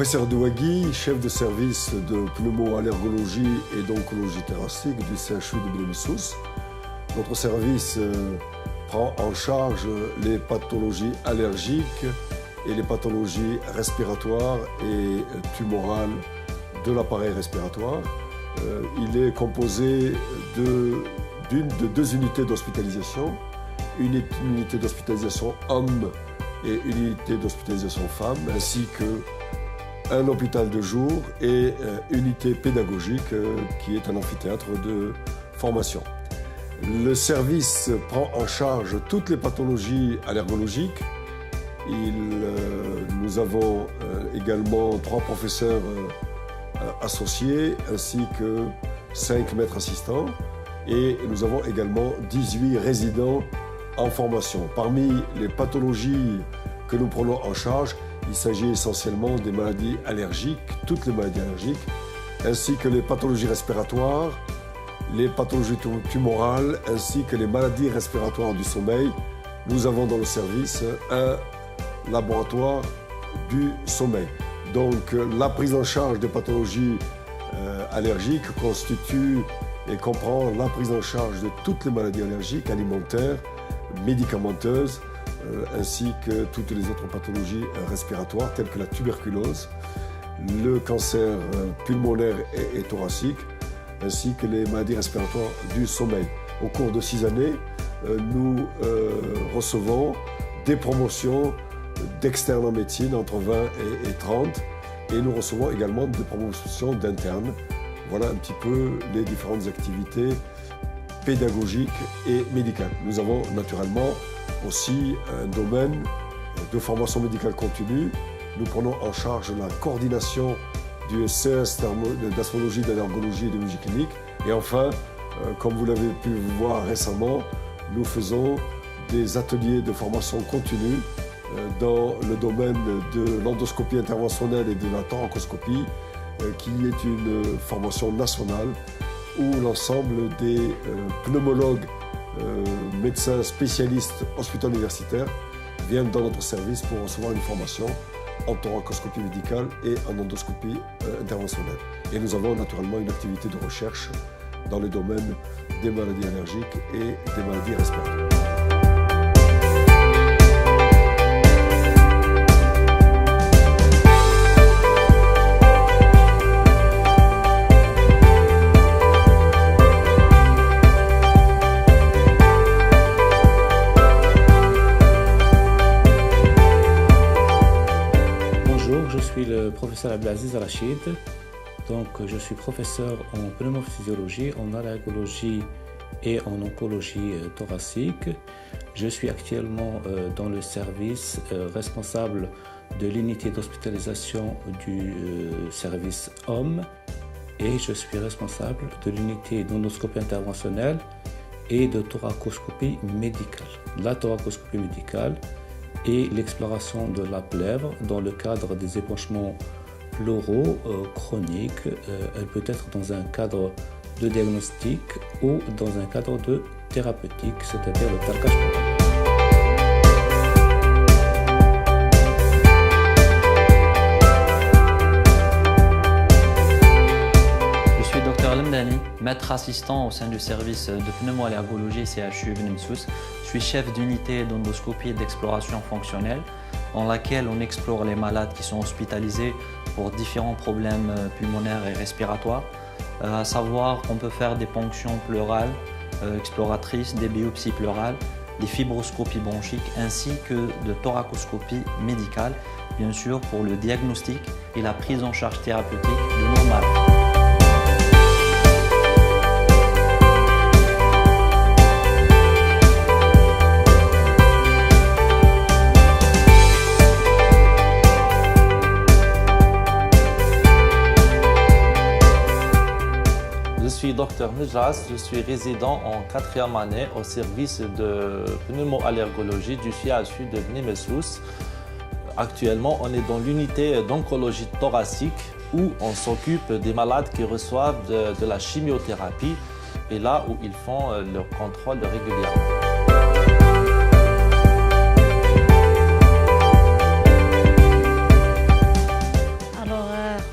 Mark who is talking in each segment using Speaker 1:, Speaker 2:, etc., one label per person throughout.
Speaker 1: Professeur Douagui, chef de service de pneumo-allergologie et d'oncologie thoracique du CHU de Bnei-Messous. Notre service prend en charge les pathologies allergiques et les pathologies respiratoires et tumorales de l'appareil respiratoire. Il est composé de deux unités d'hospitalisation, une unité d'hospitalisation homme et une unité d'hospitalisation femme, ainsi qu'un hôpital de jour et unité pédagogique qui est un amphithéâtre de formation. Le service prend en charge toutes les pathologies allergologiques. Nous avons également 3 professeurs associés ainsi que 5 maîtres assistants et nous avons également 18 résidents en formation. Parmi les pathologies que nous prenons en charge, il s'agit essentiellement des maladies allergiques, toutes les maladies allergiques, ainsi que les pathologies respiratoires, les pathologies tumorales, ainsi que les maladies respiratoires du sommeil. Nous avons dans le service un laboratoire du sommeil. Donc la prise en charge des pathologies allergiques constitue et comprend la prise en charge de toutes les maladies allergiques, alimentaires, médicamenteuses, ainsi que toutes les autres pathologies respiratoires telles que la tuberculose, le cancer pulmonaire et thoracique, ainsi que les maladies respiratoires du sommeil. Au cours de 6 années, nous recevons des promotions d'externes en médecine entre 20 et 30 et nous recevons également des promotions d'internes. Voilà un petit peu les différentes activités pédagogiques et médicales. Nous avons naturellement aussi un domaine de formation médicale continue. Nous prenons en charge la coordination du SCS d'asthmologie, d'allergologie et de biologie clinique. Et enfin, comme vous l'avez pu voir récemment, nous faisons des ateliers de formation continue dans le domaine de l'endoscopie interventionnelle et de la thoracoscopie, qui est une formation nationale où l'ensemble des pneumologues, médecins spécialistes hospitalo-universitaires viennent dans notre service pour recevoir une formation en thoracoscopie médicale et en endoscopie interventionnelle. Et nous avons naturellement une activité de recherche dans le domaine des maladies allergiques et des maladies respiratoires.
Speaker 2: Je suis le professeur Abdelaziz Rachid. Donc, je suis professeur en pneumophysiologie, en allergologie et en oncologie thoracique. Je suis actuellement dans le service responsable de l'unité d'hospitalisation du service homme et je suis responsable de l'unité d'endoscopie interventionnelle et de thoracoscopie médicale. La thoracoscopie médicale et l'exploration de la plèvre dans le cadre des épanchements pleuraux chroniques. Elle peut être dans un cadre de diagnostic ou dans un cadre de thérapeutique, c'est-à-dire le tarkage pleuraire.
Speaker 3: Je suis Dr Lemdani, maître assistant au sein du service de pneumo-allergologie CHU Bnei-Messous. Je suis chef d'unité d'endoscopie et d'exploration fonctionnelle dans laquelle on explore les malades qui sont hospitalisés pour différents problèmes pulmonaires et respiratoires, à savoir qu'on peut faire des ponctions pleurales exploratrices, des biopsies pleurales, des fibroscopies bronchiques ainsi que de thoracoscopie médicale, bien sûr pour le diagnostic et la prise en charge thérapeutique de nos malades.
Speaker 4: Je suis Dr Mujras, je suis résident en 4e année au service de pneumo-allergologie du CHU de Bnei-Messous. Actuellement, on est dans l'unité d'oncologie thoracique où on s'occupe des malades qui reçoivent de la chimiothérapie et là où ils font leur contrôle régulièrement.
Speaker 5: Alors,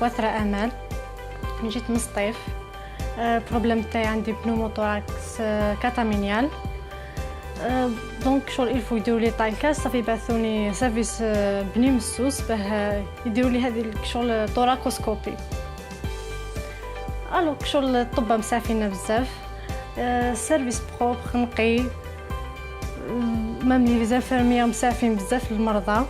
Speaker 5: وثرة امال. جيت من سطيف. بروبليم تاعي عندي بنوموتوراكس كاتامينيال. دونك شغل الفو يديروا لي طاي كاس صافي بعثوني سيرفيس بني مسوس باه يديروا لي هذه شغل توراكوسكوبي. الو شغل الطب مسافين بزاف. سيرفيس بروبر نقي. مام لي زانفيرميير مسافين بزاف المرضى.